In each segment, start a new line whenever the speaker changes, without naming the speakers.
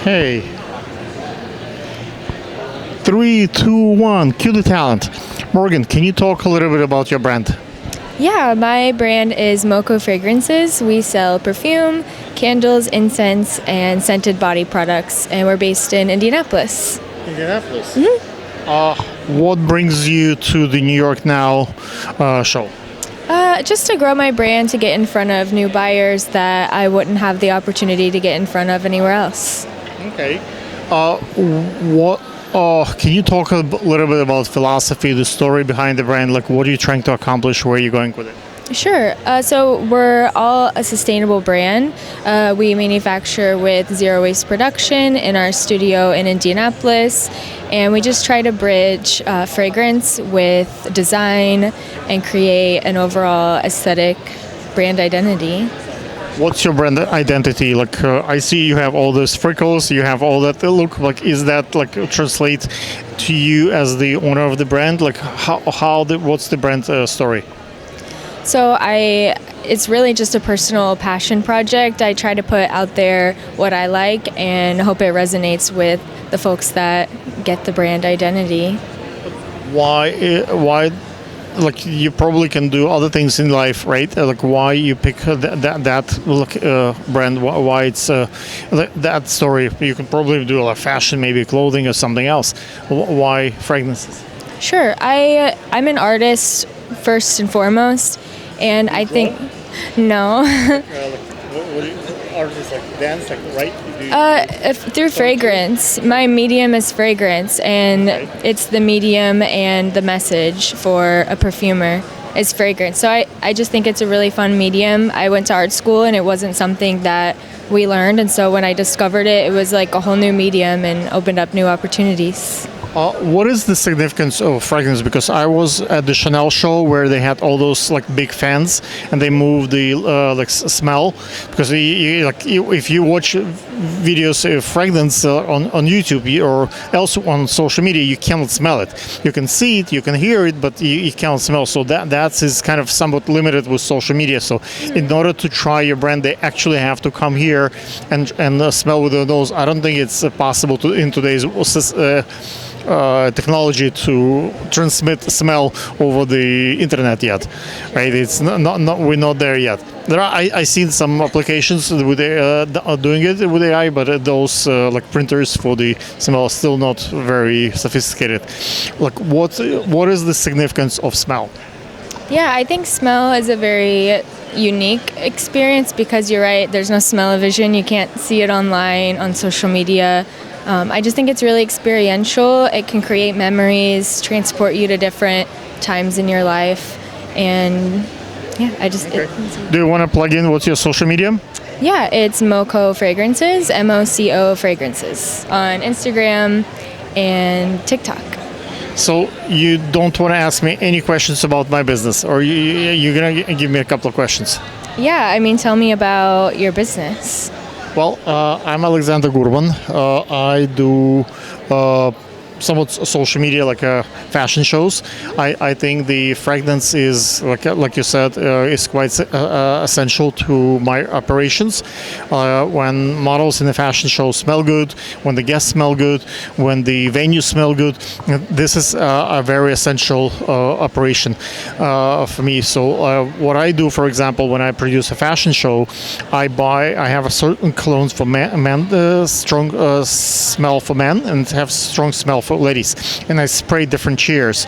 Okay. Three, two, one. Cue the talent. Morgan, can you talk a little bit about your brand?
Yeah, my brand is Moco Fragrances. We sell perfume, candles, incense, and scented body products, and we're based in Indianapolis.
Indianapolis. What brings you to the New York Now show?
Just to grow my brand, to get in front of new buyers that I wouldn't have the opportunity to get in front of anywhere else.
Okay. What? Can you talk a little bit about philosophy, the story behind the brand? Like, what are you trying to accomplish? Where are you going with it?
Sure. So we're all a sustainable brand. We manufacture with zero waste production in our studio in Indianapolis, and we just try to bridge fragrance with design and create an overall aesthetic brand identity.
What's your brand identity? Like, I see you have all those freckles, you have all that look. Like, is that like translate to you as the owner of the brand? Like, what's the brand story?
So it's really just a personal passion project. I try to put out there what I like and hope it resonates with the folks that get the brand identity.
Why? Like, you probably can do other things in life, right? Like, why you pick that brand? Why it's that story? You can probably do like fashion, maybe clothing or something else. Why fragrances?
Sure. I'm an artist first and foremost, and I think no.
Artists like dance, like right?
Through fragrance. My medium is fragrance, and it's the medium and the message for a perfumer is fragrance. So I just think it's a really fun medium. I went to art school, and it wasn't something that we learned, and so when I discovered it, it was like a whole new medium and opened up new opportunities.
What is the significance of fragrance? Because I was at the Chanel show where they had all those like big fans, and they moved the smell. Because if you watch videos of fragrance on YouTube or else on social media, you cannot smell it. You can see it, you can hear it, but you cannot smell. So that is kind of somewhat limited with social media. So in order to try your brand, they actually have to come here and smell with their nose. I don't think it's possible in today's technology to transmit smell over the internet yet, right? It's not we're not there yet. I seen some applications with doing it with AI, but those like printers for the smell are still not very sophisticated. Like, what is the significance of smell?
Yeah, I think smell is a very unique experience because you're right, there's no smell-o-vision. You can't see it online, on social media. I just think it's really experiential. It can create memories, transport you to different times in your life, and yeah,
Do you want to plug in what's your social media?
Yeah, it's Moco Fragrances, MOCO Fragrances on Instagram and TikTok.
So you don't want to ask me any questions about my business, or you're gonna give me a couple of questions?
Yeah, I mean, tell me about your business.
Well, I'm Alexander Gurman. I do somewhat social media, like fashion shows. I think the fragrance is, like you said, is quite essential to my operations. When models in the fashion show smell good, when the guests smell good, when the venues smell good, this is a very essential operation for me. So what I do, for example, when I produce a fashion show, I have a certain colognes for men, strong smell for men, and have strong smell for ladies, and I spray different chairs.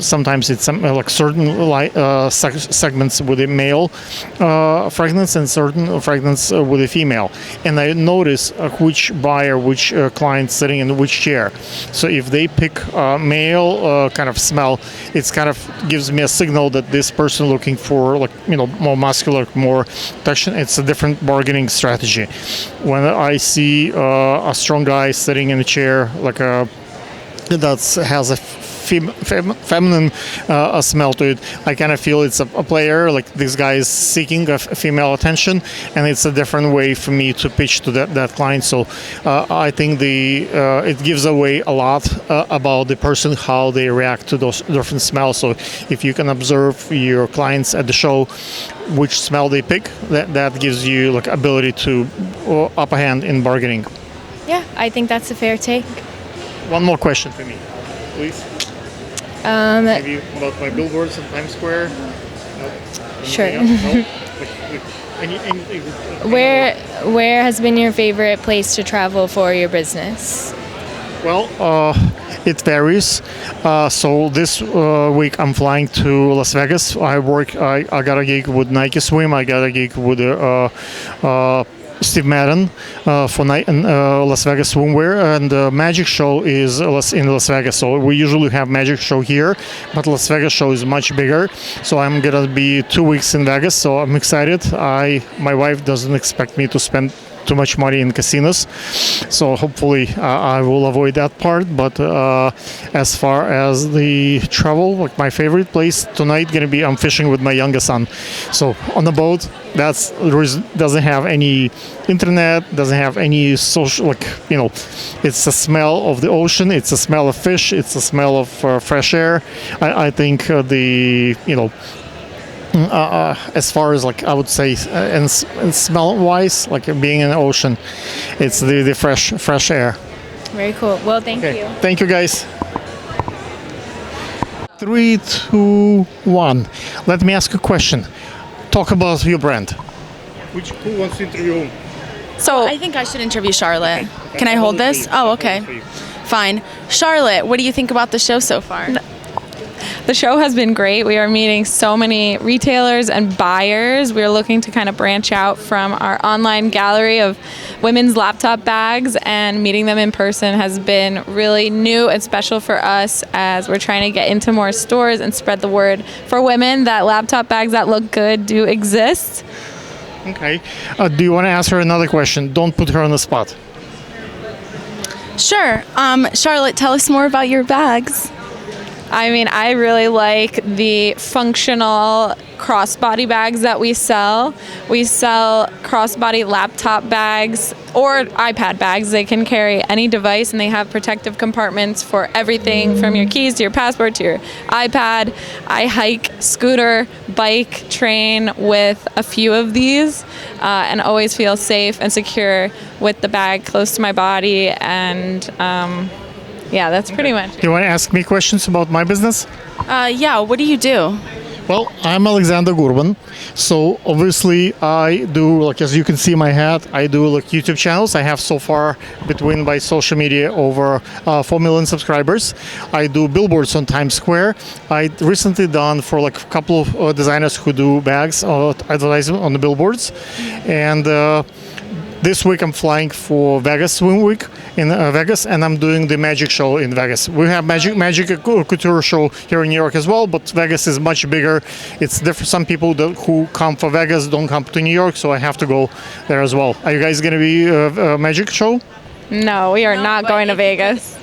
Sometimes it's like certain segments with a male fragrance and certain fragrance with a female, and I notice which buyer, which client sitting in which chair. So if they pick male kind of smell, it's kind of gives me a signal that this person looking for more muscular, more protection. It's a different bargaining strategy. When I see a strong guy sitting in a chair like that has a feminine smell to it, I kind of feel it's a player, like this guy is seeking a female attention, and it's a different way for me to pitch to that client. So I think it gives away a lot about the person, how they react to those different smells. So if you can observe your clients at the show, which smell they pick, that gives you ability to upper hand in bargaining.
Yeah, I think that's a fair take.
One more question for me, please. Maybe about my billboards in Times Square. No.
Sure.
No? Any,
Where has been your favorite place to travel for your business?
Well, it varies. So this week I'm flying to Las Vegas. I got a gig with Nike Swim. I got a gig with Steve Madden for Las Vegas Swimwear, and the Magic Show is in Las Vegas. So we usually have Magic Show here, but Las Vegas show is much bigger. So I'm gonna be 2 weeks in Vegas. So I'm excited. My wife doesn't expect me to spend too much money in casinos, so hopefully I will avoid that part. But as far as the travel, like my favorite place tonight gonna be, I'm fishing with my youngest son. So on the boat, doesn't have any internet, doesn't have any social, it's the smell of the ocean, it's the smell of fish, it's the smell of fresh air. I think as far as I would say, and smell wise, like being in the ocean, it's the fresh air.
Very cool. Well, thank you.
Thank you, guys. 3, 2, 1. Let me ask a question. Talk about your brand. Who wants to interview whom?
So I think I should interview Charlotte.
Okay.
Can I hold this? Oh, okay. Fine. Charlotte, what do you think about the show so far?
The show has been great. We are meeting so many retailers and buyers. We're looking to kind of branch out from our online gallery of women's laptop bags, and meeting them in person has been really new and special for us, as we're trying to get into more stores and spread the word for women that laptop bags that look good do exist.
Okay. Do you want to ask her another question? Don't put her on the spot.
Sure. Charlotte, tell us more about your bags.
I mean, I really like the functional crossbody bags that we sell. We sell crossbody laptop bags or iPad bags. They can carry any device, and they have protective compartments for everything from your keys to your passport to your iPad. I hike, scooter, bike, train with a few of these, and always feel safe and secure with the bag close to my body. And yeah, that's pretty much it.
Do you want to ask me questions about my business?
Yeah, what do you do?
Well, I'm Alexander Gurman. So obviously I do, as you can see my hat, I do YouTube channels. I have so far between my social media over 4 million subscribers. I do billboards on Times Square. I recently done for a couple of designers who do bags advertising on the billboards. And this week I'm flying for Vegas Swim Week in Vegas, and I'm doing the Magic Show in Vegas. We have Magic Couture show here in New York as well, but Vegas is much bigger. It's different. Some people who come for Vegas don't come to New York, so I have to go there as well. Are you guys going to be a Magic Show?
No, we are not going to Vegas.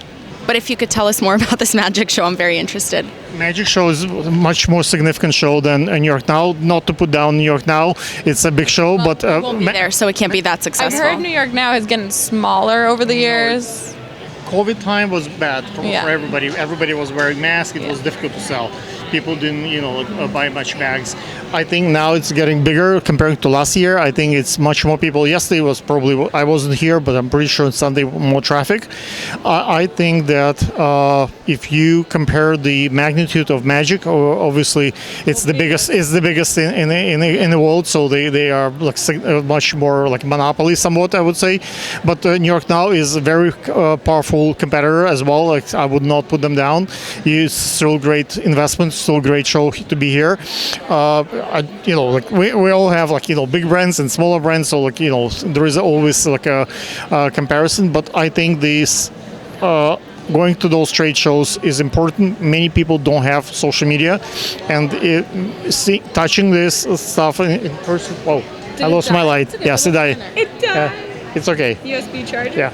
But if you could tell us more about this Magic Show, I'm very interested.
Magic Show is a much more significant show than New York Now. Not to put down New York Now, it's a big show, but
we won't be there, so it can't be that successful.
I've heard New York Now has gotten smaller over the years.
COVID time was bad for everybody. Everybody was wearing masks. It was difficult to sell. People didn't, buy much bags. I think now it's getting bigger compared to last year. I think it's much more people. Yesterday was probably, I wasn't here, but I'm pretty sure Sunday more traffic. I think that if you compare the magnitude of Magic, obviously it's the biggest. It's the biggest in the world. So they are much more like monopoly, somewhat I would say. But New York Now is a very powerful competitor as well. I would not put them down. It's still great investment, still great show to be here. We all have big brands and smaller brands, so there is always a comparison. But I think this going to those trade shows is important. Many people don't have social media, and touching this stuff in person. Oh, I lost my light. Okay. Yes, it died.
It died.
It's okay.
USB charger.
Yeah,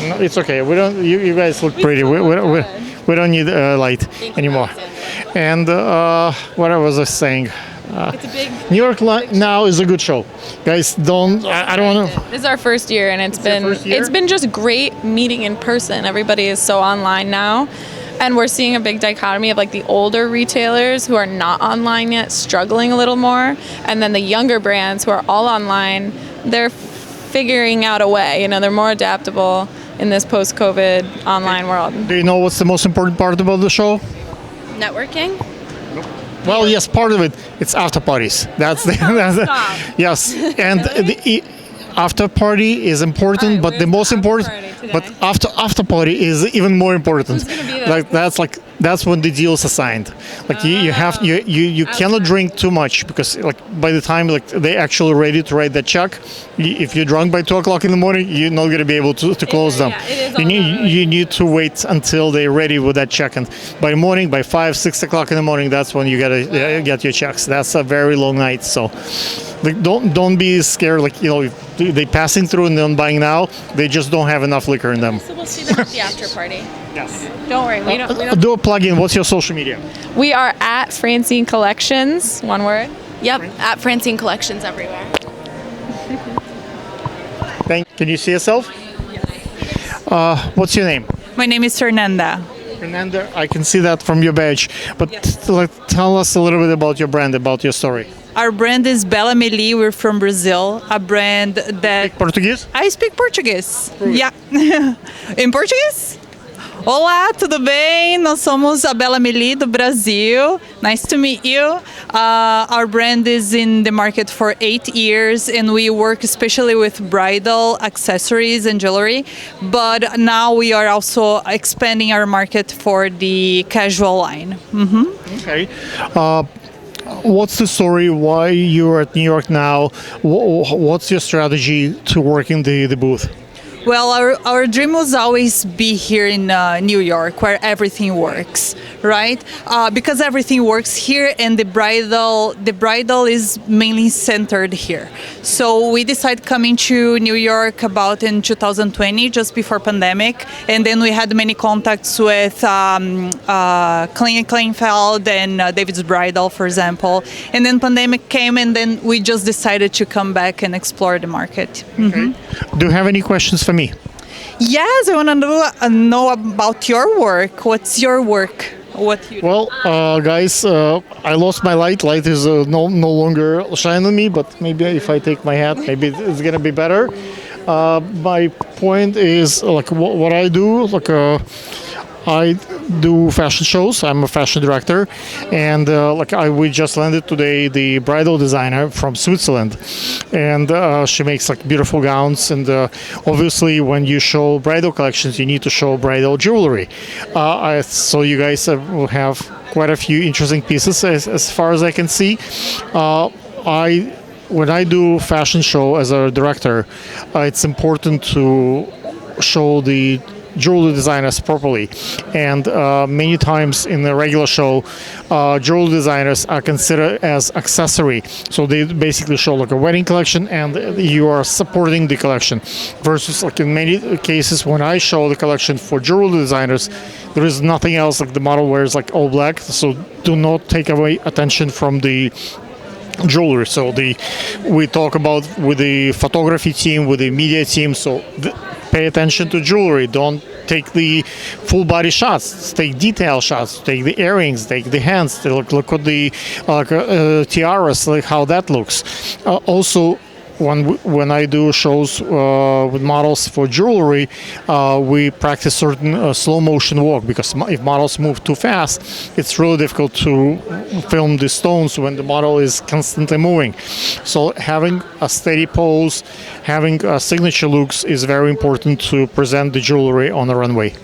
no, it's okay. We don't. You guys look pretty. We don't need light anymore. And what I was saying.
It's a big
New York Now is a good show, guys. I don't want to.
This is our first year, and it's been just great meeting in person. Everybody is so online now, and we're seeing a big dichotomy of the older retailers who are not online yet, struggling a little more, and then the younger brands who are all online. They're figuring out a way. They're more adaptable. in this post-COVID online world.
Do you know what's the most important part about the show?
Networking?
Well, yes, part of it. It's after parties. That's the yes, and the after party is important,
All right,
but the
where's
most
the after
important,
party today?
but after party is even more important.
Who's gonna be there?
That's when the deals are signed. Like you have you cannot drink too much because like by the time like they actually ready to write that check, if you're drunk by 2 o'clock in the morning, you're not gonna be able to close them.
Yeah, it is
You
all
need
about, like-
you need to wait until they're ready with that check, and by morning, by 5-6 o'clock in the morning, that's when you gotta get your checks. That's a very long night, so like, don't be scared. Like if they passing through and then buying now, they just don't have enough liquor in them.
So we'll see them at the after party.
Yes.
Don't worry, we don't.
Do a plug-in. What's your social media?
We are at Francine Collections, one word.
Yep, at Francine Collections everywhere.
Can you see yourself? What's your name?
My name is Fernanda.
Fernanda, I can see that from your badge. But tell us a little bit about your brand, about your story.
Our brand is Melie. We're from Brazil. A brand that
Portuguese?
I speak Portuguese. Yeah. Em português? Olá, tudo bem? Nós somos a Melie do Brasil. Nice to meet you. Our brand is in the market for 8 years, and we work especially with bridal accessories and jewelry. But now we are also expanding our market for the casual line.
Okay. What's the story? Why you're at New York now? What's your strategy to work in the booth?
Well, our dream was always be here in New York, where everything works, right? Because everything works here, and the bridal is mainly centered here. So we decided coming to New York about in 2020, just before pandemic, and then we had many contacts with Kleinfeld and David's Bridal, for example. And then pandemic came, and then we just decided to come back and explore the market.
Okay. Do you have any questions for me?
Yes, I want to know about your work. What's your work? What you
Well, guys, I lost my light. Light is no longer shining on me, but maybe if I take my hat, maybe it's gonna be better. My point is like what I do. Like I do fashion shows. I'm a fashion director, and we just landed today the bridal designer from Switzerland, and she makes like beautiful gowns. And obviously, when you show bridal collections, you need to show bridal jewelry. So you guys will have quite a few interesting pieces as far as I can see. When I do fashion show as a director, it's important to show the jewelry designers properly, and many times in the regular show jewelry designers are considered as accessory, so they basically show like a wedding collection and you are supporting the collection, versus like in many cases when I show the collection for jewelry designers, there is nothing else. Like the model wears like all black, so do not take away attention from the jewelry. So we talk about with the photography team, with the media team, so pay attention to jewelry. Don't take the full body shots. Take detail shots. Take the earrings. Take the hands. Look at the tiaras, like how that looks. Also, when I do shows with models for jewelry, we practice certain slow motion walk, because if models move too fast, it's really difficult to film the stones when the model is constantly moving. So having a steady pose, having signature looks is very important to present the jewelry on the runway.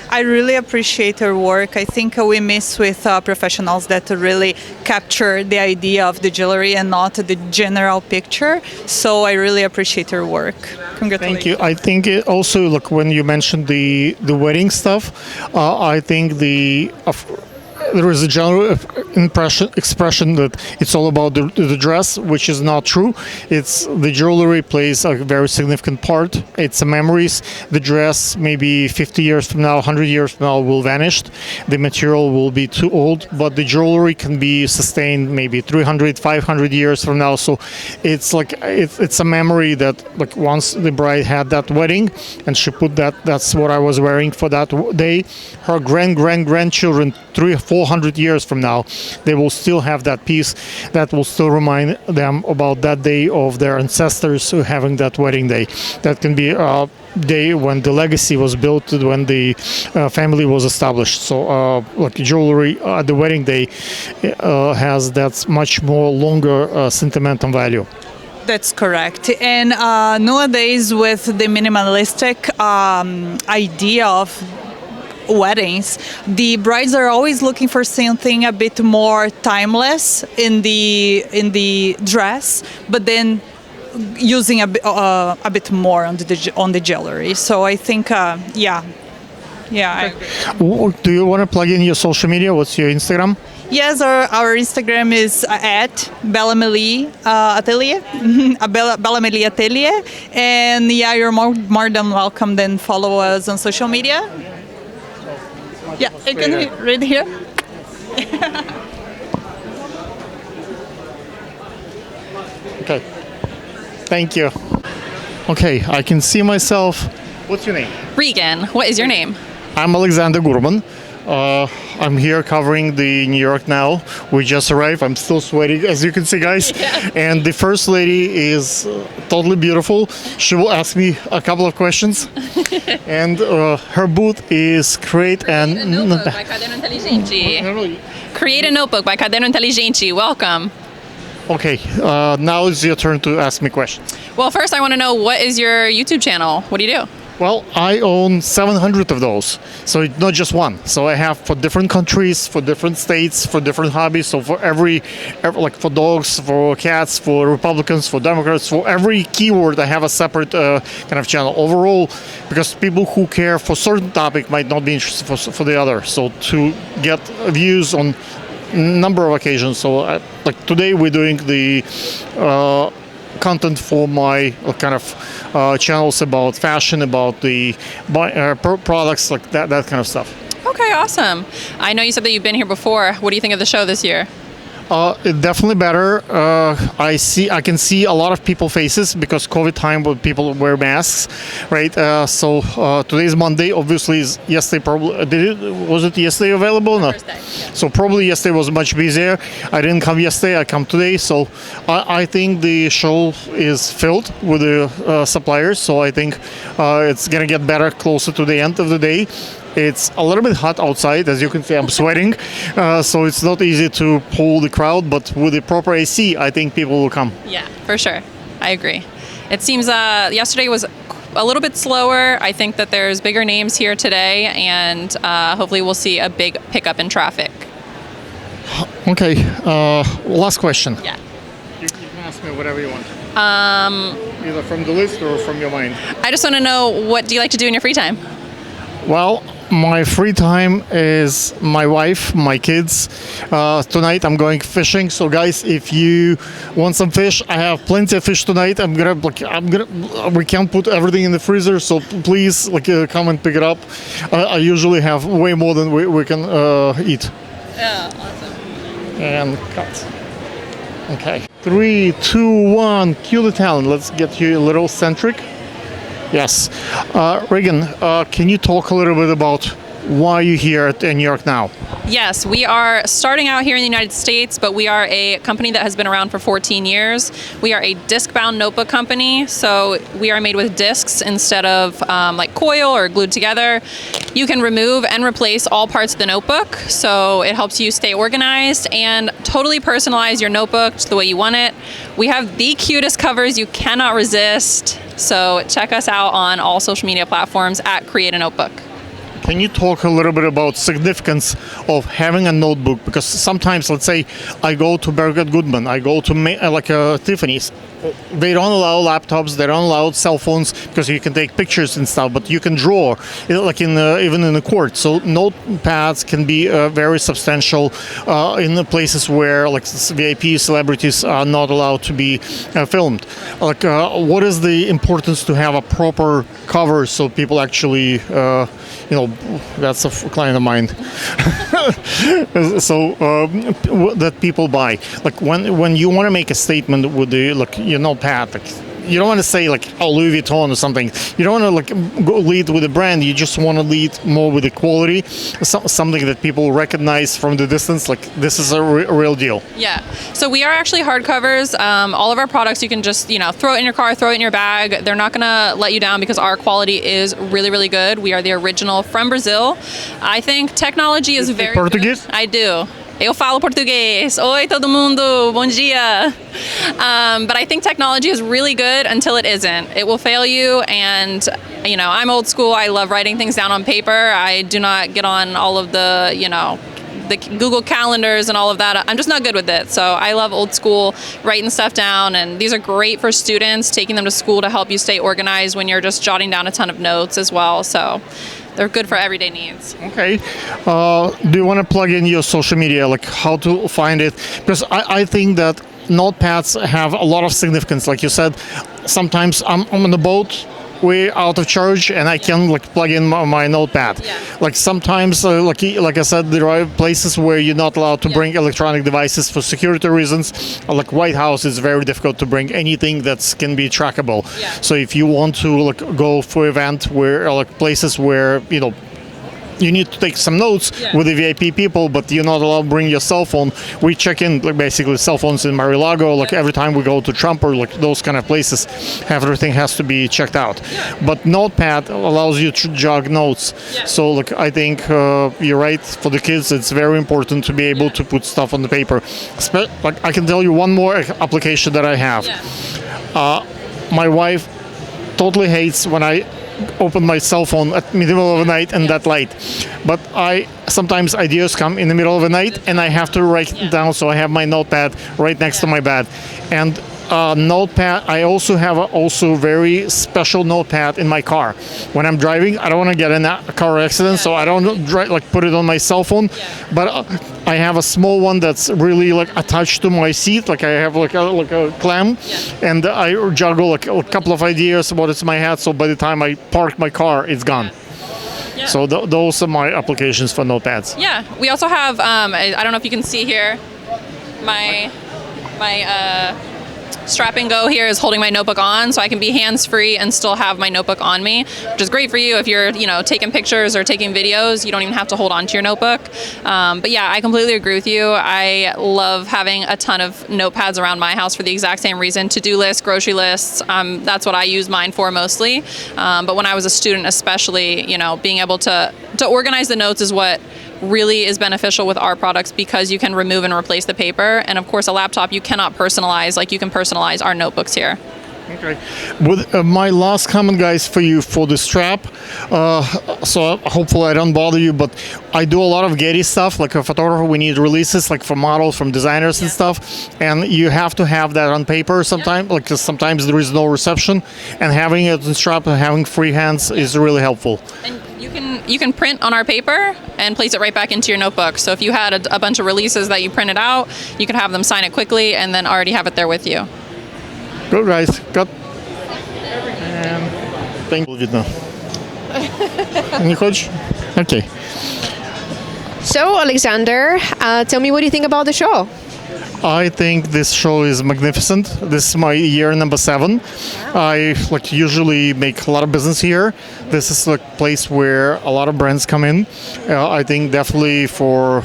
I really appreciate your work. I think we miss with professionals that really capture the idea of the jewelry and not the general picture. So I really appreciate your work. Congratulations.
Thank you. I think it also, look, when you mentioned the wedding stuff, I think there is a general expression that it's all about the dress, which is not true. It's the jewelry plays a very significant part. It's memories. The dress maybe 50 years from now, 100 years from now will vanish. The material will be too old, but the jewelry can be sustained maybe 300, 500 years from now. So it's like it's a memory that like once the bride had that wedding and she put that's what I was wearing for that day. Her grandchildren 300-400 years from now they will still have that piece that will still remind them about that day of their ancestors having that wedding day. That can be a day when the legacy was built, when the family was established. So like jewelry at the wedding day has that much more longer sentimental value.
That's correct. And nowadays, with the minimalistic idea of weddings, the brides are always looking for something a bit more timeless in the dress, but then using a bit more on the jewelry. So I think, yeah, I agree.
Do you want to plug in your social media? What's your Instagram?
Yes, our Instagram is at Melie Atelier, Melie Atelier, and yeah, you're more than welcome. Then follow us on social media. Yeah, you can read here.
Okay. Thank you. Okay, I can see myself. What's your name?
Regan, what is your name?
I'm Alexander Gurman. I'm here covering the New York Now. We just arrived. I'm still sweating, as you can see, guys. Yeah. And the first lady is totally beautiful. She will ask me a couple of questions. And her booth is Create a Notebook
by Caderno Inteligente. Create a Notebook by Caderno Inteligente. Welcome.
Okay, now it's your turn to ask me questions.
Well, first I want to know, what is your YouTube channel? What do you do?
Well, I own 700 of those, so it's not just one. So I have for different countries, for different states, for different hobbies. So for every like for dogs, for cats, for Republicans, for Democrats, for every keyword, I have a separate kind of channel. Overall, because people who care for certain topic might not be interested for the other. So to get views on number of occasions. So like today we're doing the content for my kind of channels about fashion, about the products, like that kind of stuff.
Okay, awesome. I know you said that you've been here before. What do you think of the show this year?
Definitely better. I can see a lot of people faces because COVID time when people wear masks, right? So today is Monday. Obviously, yesterday probably was it yesterday available? No.
Thursday, yeah.
So probably yesterday was much busier. I didn't come yesterday. I come today. So I think the show is filled with the suppliers. So I think it's gonna get better closer to the end of the day. It's a little bit hot outside, as you can see. I'm sweating, so it's not easy to pull the crowd. But with the proper AC, I think people will come.
Yeah, for sure. I agree. It seems yesterday was a little bit slower. I think that there's bigger names here today, and hopefully we'll see a big pickup in traffic.
Okay, last question.
Yeah.
You can ask me whatever you want. Either from the list or from your mind.
I just want to know, what do you like to do in your free time?
Well, my free time is my wife, my kids. Tonight I'm going fishing. So guys, if you want some fish, I have plenty of fish tonight. We can't put everything in the freezer, so please come and pick it up. I usually have way more than we can eat.
Yeah, awesome.
And cut. Okay. 3, 2, 1. Cue the talent. Let's get you a little centric. Yes. Regan, can you talk a little bit about why you're here at New York Now?
Yes, we are starting out here in the United States, but we are a company that has been around for 14 years. We are a disc-bound notebook company, so we are made with discs instead of like coil or glued together. You can remove and replace all parts of the notebook, so it helps you stay organized and totally personalize your notebook the way you want it. We have the cutest covers you cannot resist, so check us out on all social media platforms at Create a Notebook.
Can you talk a little bit about significance of having a notebook? Because sometimes, let's say, I go to Bergdorf Goodman, I go to Tiffany's. They don't allow laptops, they don't allow cell phones because you can take pictures and stuff, but you can draw, even in the court. So notepads can be very substantial in the places where VIP celebrities are not allowed to be filmed. What is the importance to have a proper cover so people actually, that's a client of mine. So that people buy. When you want to make a statement with the your notepad, you don't want to say like, oh, Louis Vuitton or something. You don't want to like go lead with a brand. You just want to lead more with the quality, something that people recognize from the distance. Like this is a real deal.
Yeah. So we are actually hardcovers. All of our products, you can just, throw it in your car, throw it in your bag. They're not going to let you down because our quality is really, really good. We are the original from Brazil. I think technology is very
Portuguese?
good. I do. Eu falo português. Oi, todo mundo. Bom dia. But I think technology is really good until it isn't. It will fail you. And, I'm old school. I love writing things down on paper. I do not get on all of the, the Google calendars and all of that. I'm just not good with it. So I love old school, writing stuff down. And these are great for students, taking them to school to help you stay organized when you're just jotting down a ton of notes as well. So they're good for everyday needs.
Okay. Do you want to plug in your social media, like how to find it? Because I think that notepads have a lot of significance. Like you said, sometimes I'm on the boat, way out of charge, and I can like plug in my notepad.
Yeah.
Like sometimes, like I said, there are places where you're not allowed to bring electronic devices for security reasons. Like White House is very difficult to bring anything that can be trackable.
Yeah.
So if you want to like go for event where like places where you need to take some notes with the VIP people, but you're not allowed to bring your cell phone. We check in like basically cell phones in Mar-a-Lago, like every time we go to Trump or like those kind of places, everything has to be checked out. But Notepad allows you to jog notes. So like I think you're right, for the kids it's very important to be able to put stuff on the paper. Like I can tell you one more application that I have. My wife totally hates when I open my cell phone at middle of the night and that light, but sometimes ideas come in the middle of the night and I have to write it down, so I have my notepad right next to my bed. And notepad, I also have a very special notepad in my car. When I'm driving, I don't want to get in a car accident, so I don't put it on my cell phone. But I have a small one that's really like attached to my seat. Like I have like a clamp, and I juggle like a couple of ideas about it's in my head. So by the time I park my car, it's gone. Yeah. So those are my applications for notepads.
Yeah, we also have. I don't know if you can see here, my strap and go here is holding my notebook on, so I can be hands-free and still have my notebook on me, which is great for you if you're, taking pictures or taking videos. You don't even have to hold on to your notebook. But yeah, I completely agree with you. I love having a ton of notepads around my house for the exact same reason. To-do lists, grocery lists, that's what I use mine for mostly. But when I was a student especially, being able to organize the notes is what really is beneficial with our products, because you can remove and replace the paper. And of course, a laptop you cannot personalize like you can personalize our notebooks here.
Okay. With my last comment, guys, for you for the strap. So hopefully I don't bother you, but I do a lot of Getty stuff. Like a photographer, we need releases like from models, from designers and stuff, and you have to have that on paper sometimes. Like 'cause sometimes there is no reception, and having it on strap and having free hands is really helpful.
And you can print on our paper and place it right back into your notebook. So if you had a bunch of releases that you printed out, you could have them sign it quickly and then already have it there with you.
Good, guys. Got. And thank you. Видно. Не хочешь? Okay.
So, Alexander, tell me, what do you think about the show?
I think this show is magnificent. This is my year number 7. I usually make a lot of business here. This is a place where a lot of brands come in. I think definitely for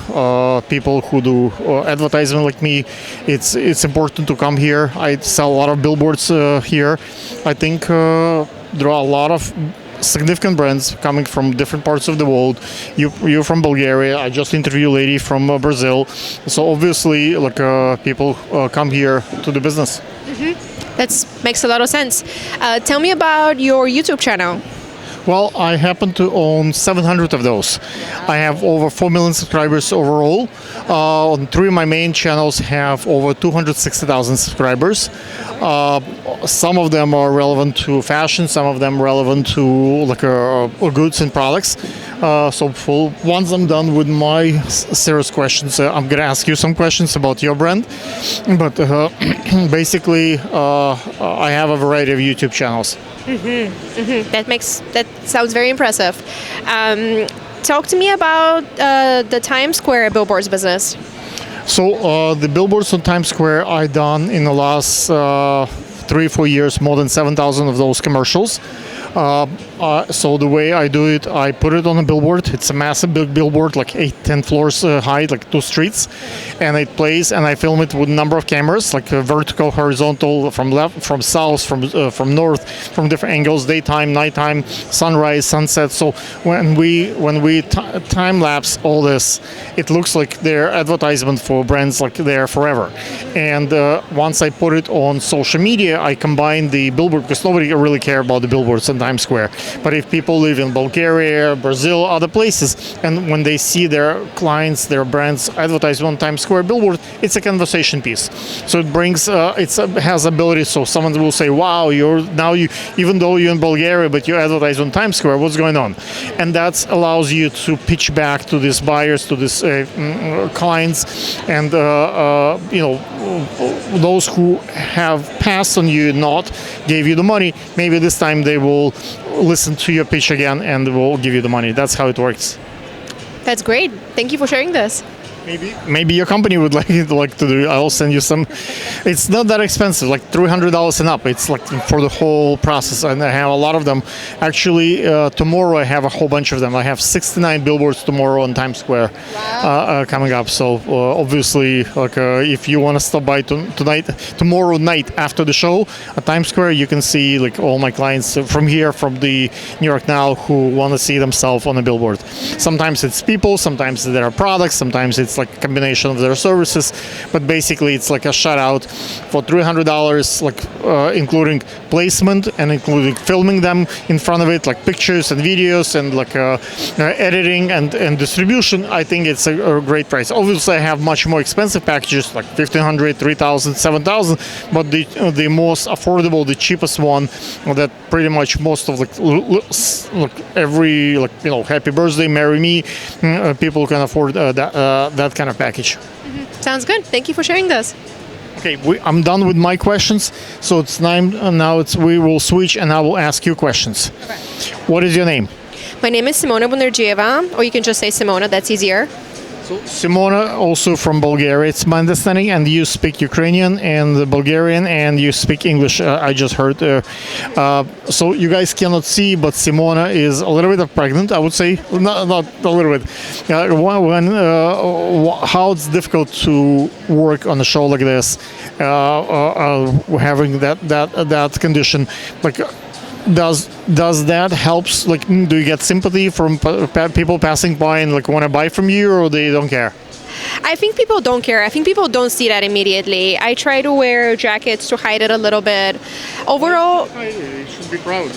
people who do advertising like me, it's important to come here. I sell a lot of billboards here. I think there are a lot of significant brands coming from different parts of the world. You're from Bulgaria. I just interviewed a lady from Brazil. So obviously, people come here to the business.
That makes a lot of sense. Tell me about your YouTube channel.
Well, I happen to own 700 of those. I have over 4 million subscribers overall. 3 of my main channels have over 260,000 subscribers. Some of them are relevant to fashion, some of them relevant to goods and products. So once I'm done with my serious questions, I'm going to ask you some questions about your brand. But basically, I have a variety of YouTube channels.
That sounds very impressive. Talk to me about the Times Square billboards business.
So the billboards on Times Square I done in the last 3-4 years, more than 7,000 of those commercials. So the way I do it, I put it on a billboard. It's a massive big billboard, like 8-10 floors high, like 2 streets, and it plays. And I film it with a number of cameras, like vertical, horizontal, from left, from south, from north, from different angles, daytime, nighttime, sunrise, sunset. So when we time lapse all this, it looks like their advertisement for brands like they're forever. And once I put it on social media, I combine the billboard, because nobody really cares about the billboards in Times Square. But if people live in Bulgaria, Brazil, other places, and when they see their clients, their brands advertised on Times Square billboard, it's a conversation piece. So it brings, it has ability. So someone will say, "Wow, even though you're in Bulgaria, but you advertise on Times Square. What's going on?" And that allows you to pitch back to these buyers, to these clients, and those who have passed on you, not gave you the money. Maybe this time they will listen to your pitch again and will give you the money. That's how it works.
That's great. Thank you for sharing this.
Maybe your company would like to do. I'll send you some. It's not that expensive, like $300 and up. It's like for the whole process, and I have a lot of them. Actually, tomorrow I have a whole bunch of them. I have 69 billboards tomorrow on Times Square coming up. So obviously, if you want to stop by tomorrow night after the show at Times Square, you can see like all my clients from here, from the New York Now, who want to see themselves on a billboard. Sometimes it's people, sometimes there are products, sometimes it's like a combination of their services, but basically it's like a shout out for $300, like including placement and including filming them in front of it, like pictures and videos and like editing and distribution. I think it's a great price. Obviously I have much more expensive packages like $1,500, $3,000, $7,000, but the most affordable, the cheapest one that pretty much most of every happy birthday, marry me, people can afford that kind of package.
Sounds good. Thank you for sharing this.
Okay, I'm done with my questions, so it's time now. We will switch, and I will ask you questions. Okay. What is your name?
My name is Simona Bundergieva, or you can just say Simona. That's easier.
So Simona, also from Bulgaria, it's my understanding, and you speak Ukrainian and Bulgarian, and you speak English. I just heard. So you guys cannot see, but Simona is a little bit pregnant, I would say. Not a little bit. How it's difficult to work on a show like this, having that condition, like. Does that helps? Like, do you get sympathy from people passing by and like want to buy from you, or they don't care?
I think people don't care. I think people don't see that immediately. I try to wear jackets to hide it a little bit. Overall,
you should be proud.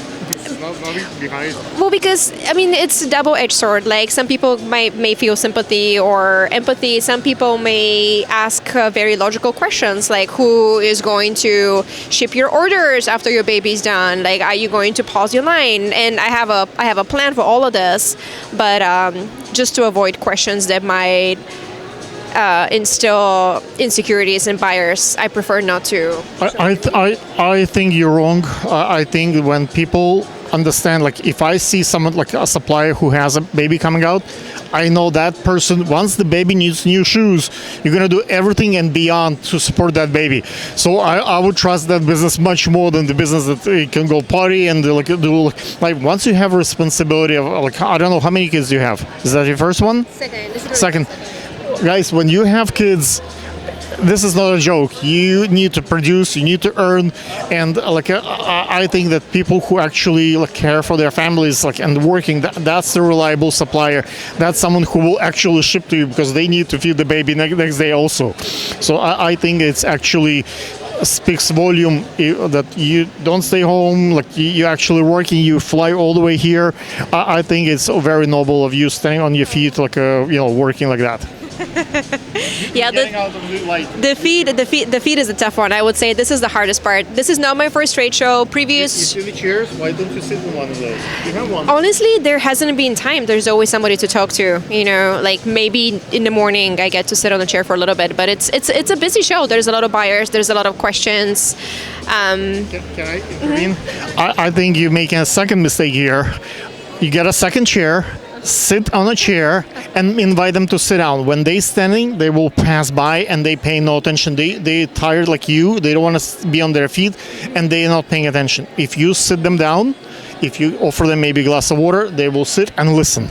Nothing behind.
Well, because it's a double-edged sword. Like some people may feel sympathy or empathy. Some people may ask very logical questions, like who is going to ship your orders after your baby's done? Like, are you going to pause your line? And I have a plan for all of this, but just to avoid questions that might instill insecurities in buyers, I prefer not to.
I think you're wrong. I think when people understand, like if I see someone like a supplier who has a baby coming out, I know that person, once the baby needs new shoes, you're gonna do everything and beyond to support that baby. So I would trust that business much more than the business that you can go party and do like once you have a responsibility of like, I don't know how many kids you have. Is that your first one? Second. Guys, when you have kids, this is not a joke. You need to produce, you need to earn, and I think that people who actually care for their families and working, that's the reliable supplier. That's someone who will actually ship to you because they need to feed the baby next day also. So I think it's actually speaks volume that you don't stay home, like you actually working, you fly all the way here. I think it's very noble of you staying on your feet, working like that.
Yeah, the feed is a tough one. I would say this is the hardest part. This is not my first trade show. Previous.
You see the chairs? Why don't you sit in one of those? You have one.
Honestly, there hasn't been time. There's always somebody to talk to. Like maybe in the morning I get to sit on a chair for a little bit, but it's a busy show. There's a lot of buyers. There's a lot of questions.
Can I intervene? I think you're making a second mistake here. You get a second chair. sit on a chair and invite them to sit down. When they standing, they will pass by and they pay no attention. They tired like you. They don't want to be on their feet and they're not paying attention. If you sit them down, if you offer them maybe a glass of water, they will sit and listen.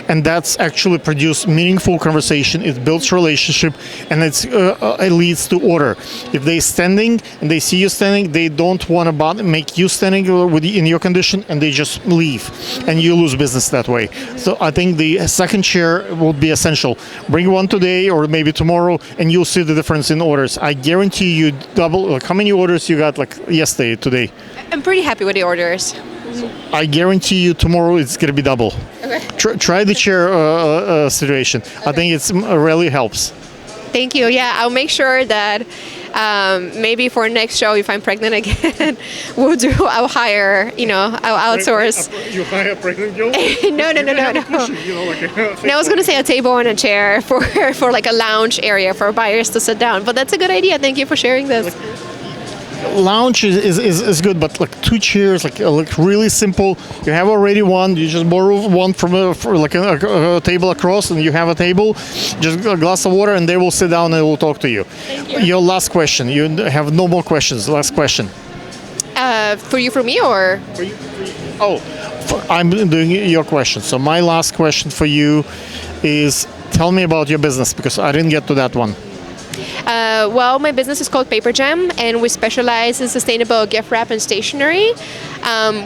And that's actually produce meaningful conversation. It builds relationship and it leads to order. If they standing and they see you standing, they don't want to make you standing in your condition and they just leave and you lose business that way. So I think the second chair will be essential. Bring one today or maybe tomorrow and you'll see the difference in orders. I guarantee you double, like how many orders you got like yesterday, today?
I'm pretty happy with the orders.
I guarantee you tomorrow it's going to be double.
Okay.
Try the chair situation. Okay. I think it really helps.
Thank you. Yeah, I'll make sure that maybe for next show, if I'm pregnant again, I'll hire, I'll outsource.
You hire a pregnant girl?
No. No, I was going to say a table and a chair for like a lounge area for buyers to sit down. But that's a good idea. Thank you for sharing this.
Lounge is good, but like two chairs, like really simple. You have already one. You just borrow one from a table across, and you have a table. Just a glass of water, and they will sit down and they will talk to you.
Thank you.
Your last question. You have no more questions. Last question.
For me, or?
For you. Oh, I'm doing your question. So my last question for you is, tell me about your business because I didn't get to that one.
Well, my business is called Paper Jam, and we specialize in sustainable gift wrap and stationery.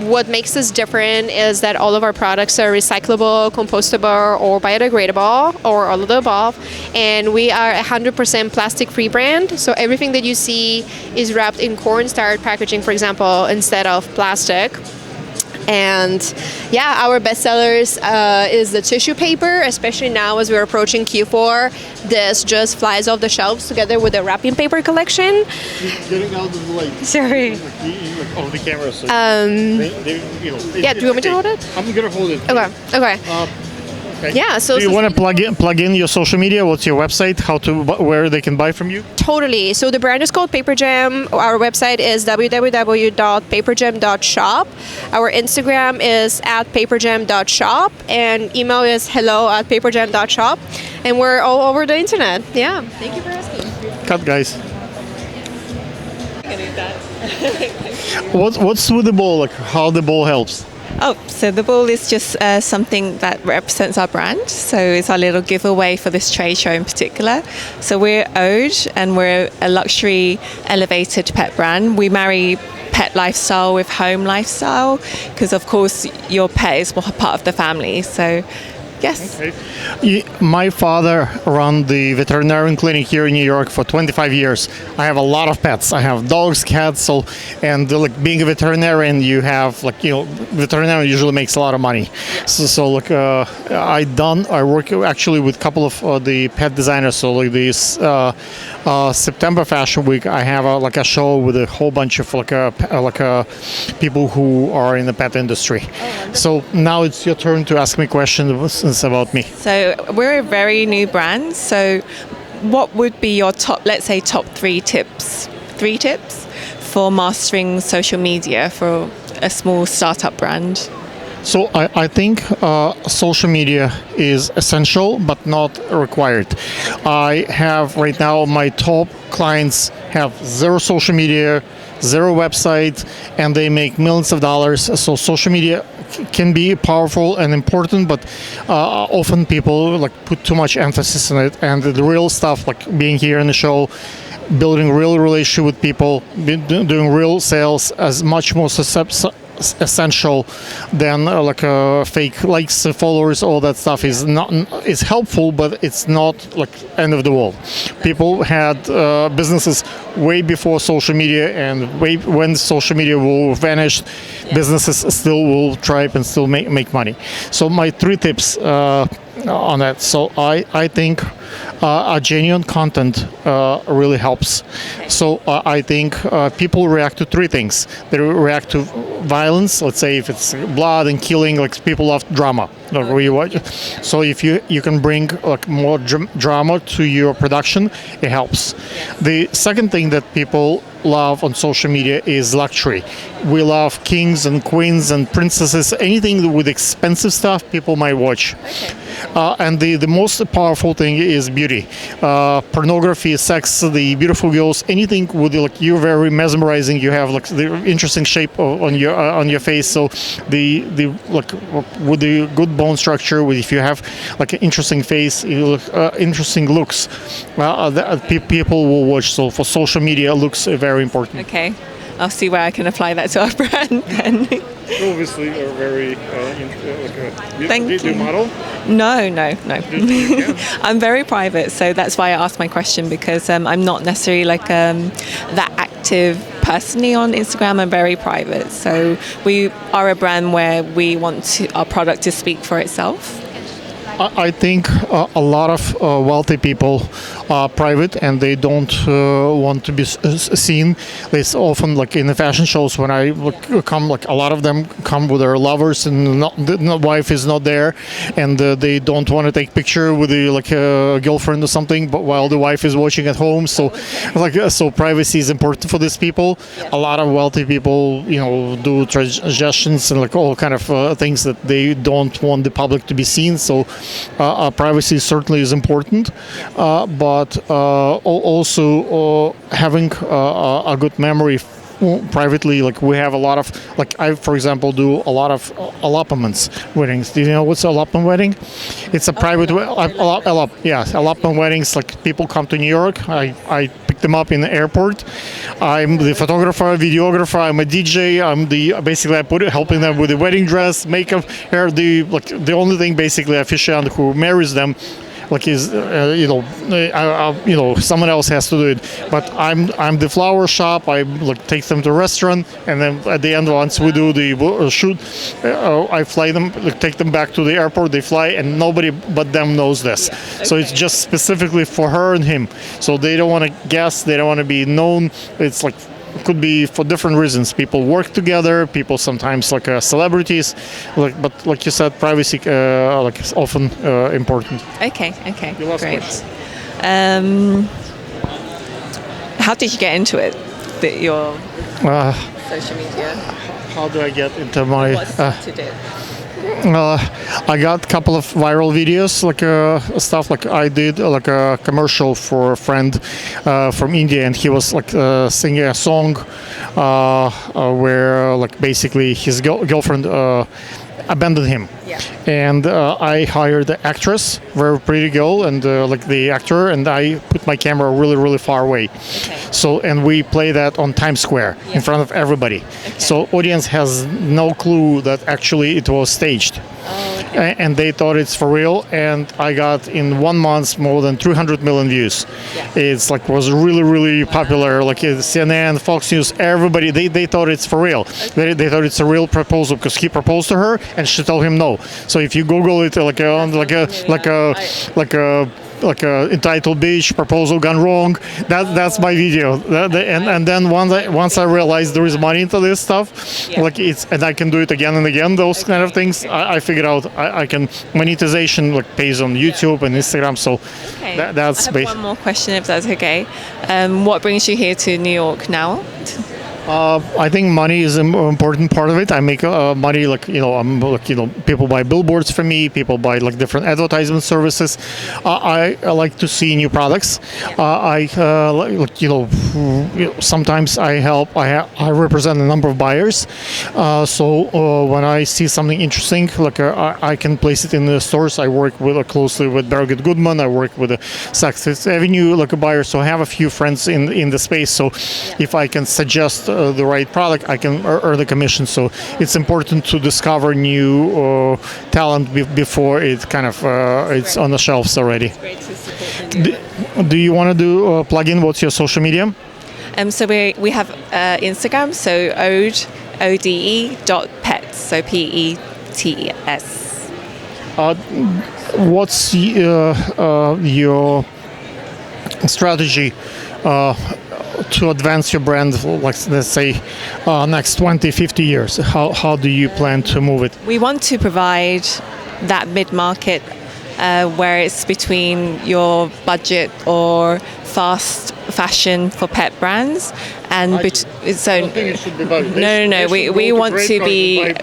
What makes us different is that all of our products are recyclable, compostable, or biodegradable, or all of the above. And we are a 100% plastic-free brand, so everything that you see is wrapped in cornstarch packaging, for example, instead of plastic. And yeah, our best sellers is the tissue paper, especially now as we're approaching Q4. This just flies off the shelves together with the wrapping paper collection.
Getting out of the light.
Sorry.
Of the camera. So
Yeah, do you want me to hold it?
I'm gonna hold it.
Okay.
Okay.
Yeah. So
do you want to plug in your social media? What's your website? Where they can buy from you?
Totally. So the brand is called Paper Jam. Our website is www.paperjam.shop. Our Instagram is @paperjam.shop, and email is hello@paperjam.shop. And we're all over the internet. Yeah. Thank you for asking.
Cut, guys. What's with the ball? Like how the ball helps?
Oh, so the ball is just something that represents our brand. So it's our little giveaway for this trade show in particular. So we're Ode, and we're a luxury elevated pet brand. We marry pet lifestyle with home lifestyle because, of course, your pet is part of the family. So yes.
Okay. My father ran the veterinarian clinic here in New York for 25 years. I have a lot of pets. I have dogs, cats, and like being a veterinarian, you have veterinarian usually makes a lot of money. So I work actually with a couple of the pet designers. So like this September Fashion Week, I have a show with a whole bunch of people who are in the pet industry. So now it's your turn to ask me questions about me.
So we're a very new brand. So what would be your top 3 tips? 3 tips for mastering social media for a small startup brand?
So I think social media is essential but not required. I have right now my top clients have 0 social media, 0 website, and they make millions of dollars. So social media can be powerful and important, but often people put too much emphasis on it. And the real stuff, like being here in the show, building real relationship with people, doing real sales, is much more essential than fake likes, followers. All that stuff is helpful, but it's not like end of the world. People had businesses way before social media, and when social media will vanish, businesses still will thrive and still make money. So my 3 tips on that. So I think a genuine content really helps. So I think people react to 3 things. They react to violence. Let's say if it's blood and killing, like people love drama. So if you can bring more drama to your production, it helps. The second thing that people love on social media is luxury. We love kings and queens and princesses. Anything with expensive stuff, people might watch. And the most powerful thing is beauty. Pornography, sex, the beautiful girls, anything with like you're very mesmerizing. You have like the interesting shape on your face. So the like with the good bone structure, with if you have like an interesting face, you look interesting looks. People will watch. So for social media, looks very important.
Okay. I'll see where I can apply that to our brand then.
Obviously, are very
Thank you.
model.
No. I'm very private, so that's why I asked my question, because I'm not necessarily like that active personally on Instagram. I'm very private, so we are a brand where we want our product to speak for itself.
I think a lot of wealthy people are private and they don't want to be seen. It's often like in the fashion shows when I come, like a lot of them come with their lovers and the wife is not there, and they don't want to take picture with like a girlfriend or something, but while the wife is watching at home. So so privacy is important for these people. A lot of wealthy people, do suggestions and like all kind of things that they don't want the public to be seen. So privacy certainly is important, but also having a good memory privately. Like we have a lot of, like I, for example, do a lot of elopements weddings. Do you know what's elopement wedding? It's a private elopement weddings. Like people come to New York. I pick them up in the airport. I'm the photographer, videographer. I'm a DJ. Basically I helping them with the wedding dress, makeup, hair. The only thing basically officiant who marries them. Like is someone else has to do it, but I'm the flower shop. I take them to a restaurant, and then at the end, once we do the shoot, I fly them, take them back to the airport. They fly, and nobody but them knows this. So it's just specifically for her and him. So they don't want to guess. They don't want to be known. It's like. Could be for different reasons. People work together. People sometimes like celebrities, but like you said, privacy is often important.
Okay,
Your last
great.
question.
How did you get into it? Your social media.
How do I get into my?
What started it?
I got a couple of viral videos, stuff like I did like a commercial for a friend from India, and he was singing a song where basically his girlfriend abandoned him.
Yeah.
And I hired the actress, very pretty girl, and the actor, and I put my camera really, really far away.
Okay.
So, and we play that on Times Square in front of everybody.
Okay.
So audience has no clue that actually it was staged.
Oh, okay.
And they thought it's for real, and I got in 1 month more than 300 million views.
Yeah.
It's was really, really popular. Like CNN, Fox News, everybody, they thought it's for real.
Okay.
They thought it's a real proposal because he proposed to her and she told him no. So if you Google it, like a entitled "Beach Proposal Gone Wrong," that's my video. And then once I realized there is money into this stuff, and I can do it again and again. Those kind of things, I figured out I can monetization pays on YouTube and Instagram. So that's
I have one more question, if that's okay. What brings you here to New York now?
I think money is an important part of it. I make money, people buy billboards for me, people buy different advertisement services. I like to see new products. Sometimes I help. I represent a number of buyers. So when I see something interesting, I can place it in the stores. I work closely with Gurman. I work with the Saks Avenue buyer. So I have a few friends in the space. So if I can suggest the right product, I can earn a commission. So it's important to discover new talent before it it's on the shelves already. Do you want to plug in what's your social media?
So we have Instagram, so ode.pets, so PETS.
What's your strategy to advance your brand, let's say, next 20, 50 years? How do you plan to move it?
We want to provide that mid-market where it's between your budget or fast fashion for pet brands and so
don't think it should be both.
no. We want to be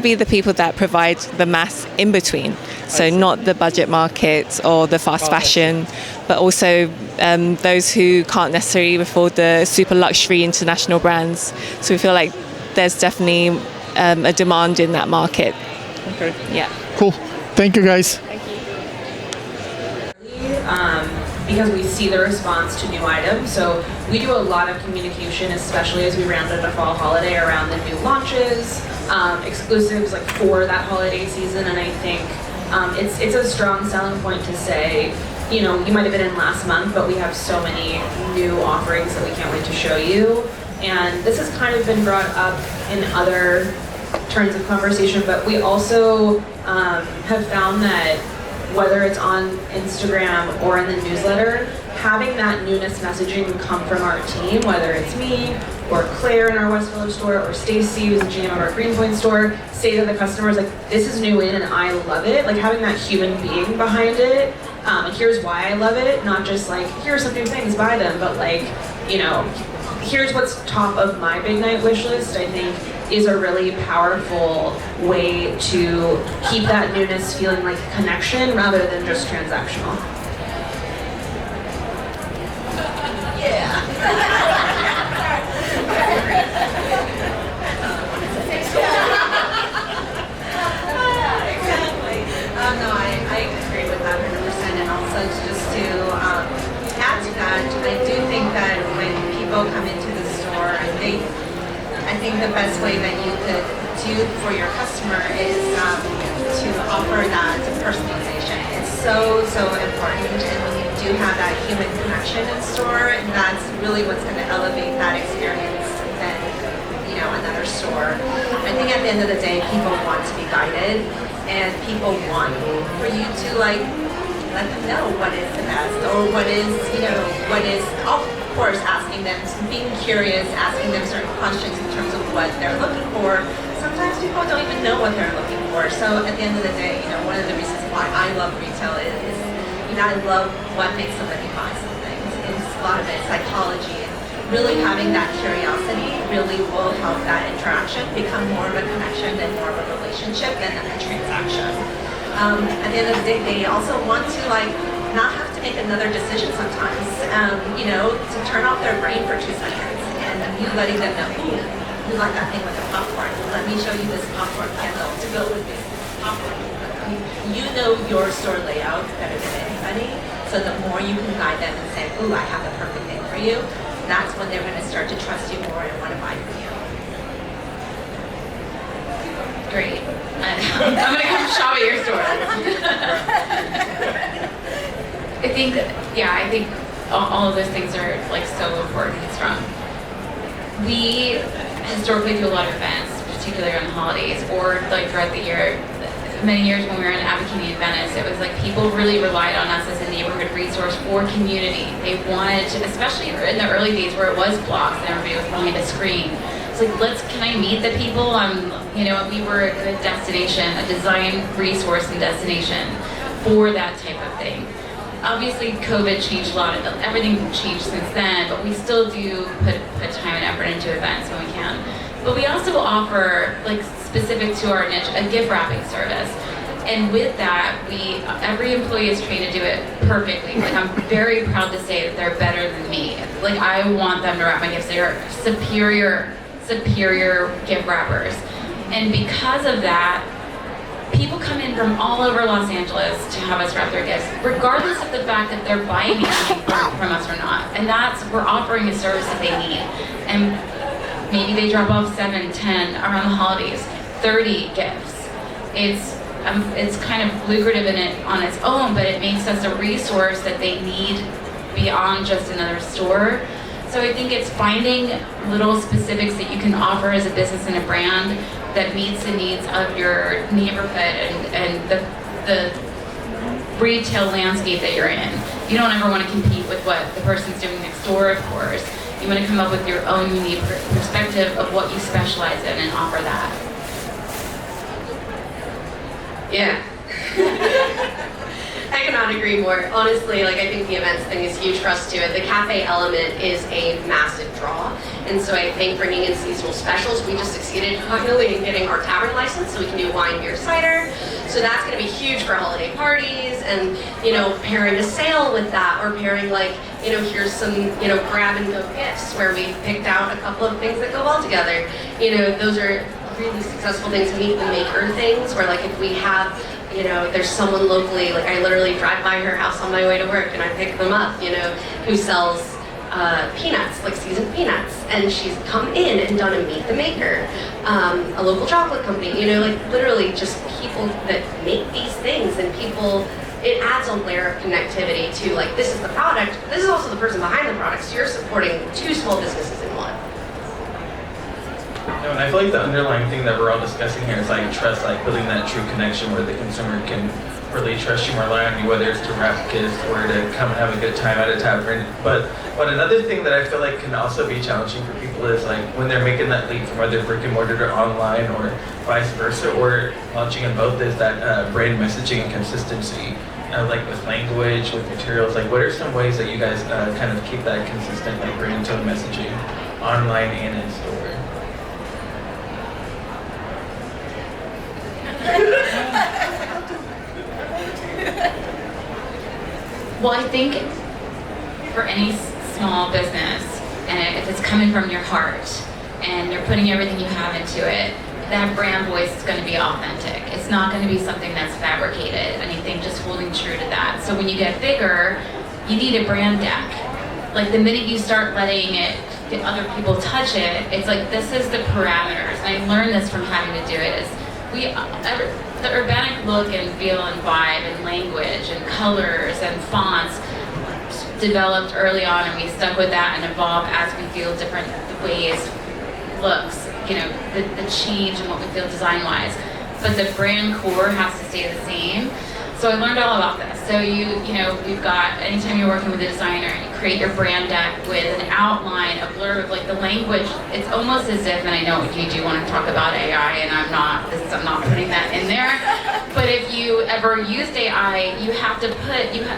be
the people that provide the mass in between. So not the budget markets or the fast fashion, but also those who can't necessarily afford the super luxury international brands. So we feel like there's definitely a demand in that market.
Okay.
Yeah.
Cool. Thank you, guys.
Because we see the response to new items. So we do a lot of communication, especially as we round into fall holiday, around the new launches, exclusives like for that holiday season. And I think it's a strong selling point to say, you know, you might have been in last month, but we have so many new offerings that we can't wait to show you. And this has kind of been brought up in other turns of conversation, but we also have found that whether it's on Instagram or in the newsletter, having that newness messaging come from our team, whether it's me or Claire in our West Village store or Stacy, who's the GM of our Greenpoint store, say to the customers, like, this is new in and I love it. Like having that human being behind it, and here's why I love it, not just like, here are some new things, buy them, but like, you know, here's what's top of my big night wish list, I think is a really powerful way to keep that newness feeling like a connection rather than just transactional.
No, I agree with that 100%. And also just to add to that, I do think that when people come into the store, I think the best way that you could do for your customer is to offer that personalization. It's so important, and when you do have that human connection in store, that's really what's going to elevate that experience than, you know, another store. I think at the end of the day, people want to be guided, and people want for you to like let them know what is the best or what is, you know, what is. Of course, asking them, being curious, asking them certain questions in terms of what they're looking for. Sometimes people don't even know what they're looking for. So at the end of the day, you know, one of the reasons why I love retail is you know, I love what makes somebody buy something. It's a lot of it psychology, and really having that curiosity really will help that interaction become more of a connection and more of a relationship than a transaction. At the end of the day, they also want to like not have to make another decision sometimes, you know, to turn off their brain for 2 seconds and you letting them know, ooh, you like that thing with the popcorn. Let me show you this popcorn candle to go with this popcorn. You know your store layout better than anybody, so the more you can guide them and say, ooh, I have the perfect thing for you, that's when they're going to start to trust you more and want to buy from you.
Great. I'm going to come shop at your store. I think all of those things are like so important and strong. We historically do a lot of events, particularly on the holidays or like throughout the year. Many years when we were in Abercrombie in Venice, it was like people really relied on us as a neighborhood resource for community. They wanted to, especially in the early days where it was blocks and everybody was behind a screen. It's like, can I meet the people? You know, we were a good destination, a design resource and destination for that type of thing. Obviously, COVID changed a lot of everything changed since then, but we still do put time and effort into events when we can. But we also offer, like specific to our niche, a gift wrapping service. And with that, every employee is trained to do it perfectly. Like I'm very proud to say that they're better than me. Like I want them to wrap my gifts. They are superior gift wrappers. And because of that, people come in from all over Los Angeles to have us wrap their gifts, regardless of the fact that they're buying anything from us or not. And we're offering a service that they need. And maybe they drop off 7, 10 around the holidays, 30 gifts. It's kind of lucrative in it on its own, but it makes us a resource that they need beyond just another store. So I think it's finding little specifics that you can offer as a business and a brand that meets the needs of your neighborhood and the retail landscape that you're in. You don't ever want to compete with what the person's doing next door, of course. You want to come up with your own unique perspective of what you specialize in and offer that.
Yeah. I cannot agree more. Honestly, like I think the events thing is huge for us too. The cafe element is a massive draw. And so I think bringing in seasonal specials, we just succeeded finally in getting our tavern license so we can do wine, beer, cider. So that's going to be huge for holiday parties, and pairing a sale with that, or pairing here's some grab and go gifts where we picked out a couple of things that go well together. Those are really successful things. Meet the maker things where if we have there's someone locally, I literally drive by her house on my way to work and I pick them up, who sells peanuts, seasoned peanuts, and she's come in and done a Meet the Maker. A local chocolate company, literally just people that make these things, and people, it adds a layer of connectivity to this is the product, but this is also the person behind the product, so you're supporting two small businesses in one.
And I feel like the underlying thing that we're all discussing here is trust, building that true connection where the consumer can really trust you, rely on you, whether it's to wrap gifts or to come and have a good time at a tavern. But another thing that I feel like can also be challenging for people is when they're making that leap from either brick and mortar to online or vice versa, or launching in both, is that brand messaging and consistency. With language, with materials, what are some ways that you guys kind of keep that consistent brand tone messaging online and in store?
Well, I think for any small business, and if it's coming from your heart and you're putting everything you have into it, that brand voice is going to be authentic. It's not going to be something that's fabricated, anything just holding true to that. So when you get bigger, you need a brand deck. The minute you start letting other people touch it, it's this is the parameters. And I learned this from having to do it, is the urbanic look and feel and vibe and language and colors and fonts developed early on, and we stuck with that and evolved as we feel different ways, looks, the change in what we feel design-wise. But the brand core has to stay the same. So I learned all about this. So we've got, anytime you're working with a designer, you create your brand deck with an outline, a blurb of the language. It's almost as if, and I know you do want to talk about AI, and I'm not putting that in there. But if you ever used AI, you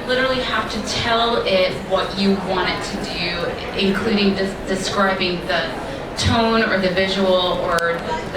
literally have to tell it what you want it to do, including describing the tone or the visual or the